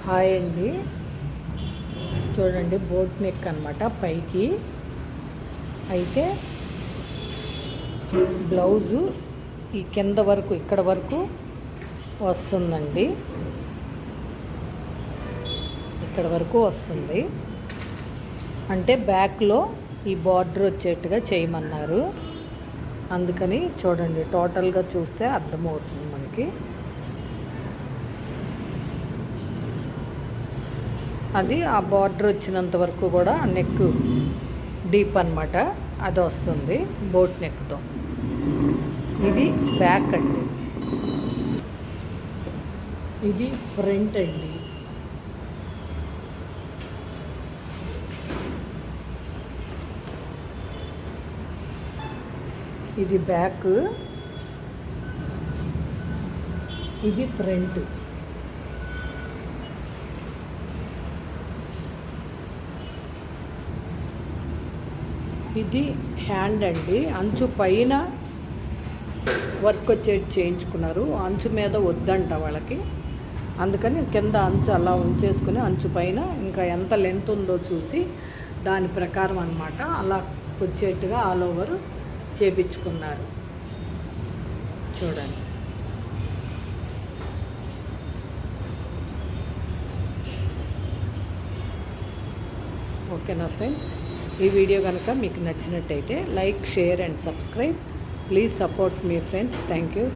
Hi అండి, చూడండి boat neck అనమాట. పైకి అయితే బ్లౌజు ఈ కింద వరకు ఇక్కడ వరకు వస్తుందండి, ఇక్కడ వరకు వస్తుంది. అంటే బ్యాక్లో ఈ బార్డర్ వచ్చేట్టుగా చేయమన్నారు. అందుకని చూడండి, టోటల్గా చూస్తే అర్థమవుతుంది మనకి. అది ఆ బార్డర్ వచ్చినంత వరకు కూడా నెక్ డీప్ అనమాట, అది వస్తుంది బోట్ నెక్తో. ఇది బ్యాక్ అండి, ఇది ఫ్రంట్ అండి. ఇది బ్యాక్, ఇది ఫ్రంట్. ఇది హ్యాండ్ అండి. అంచు పైన వర్క్ వచ్చేది చేయించుకున్నారు, అంచు మీద వద్దంట వాళ్ళకి. అందుకని కింద అంచు అలా ఉంచేసుకుని అంచు పైన ఇంకా ఎంత లెంత్ ఉందో చూసి దాని ప్రకారం అన్నమాట అలా వచ్చేట్టుగా ఆల్ ఓవర్ చేపించుకున్నారు. చూడండి, ఓకేనా ఫ్రెండ్స్? ఈ వీడియో కనుక మీకు నచ్చినట్టయితే like, share and subscribe. Please support me friends. Thank you.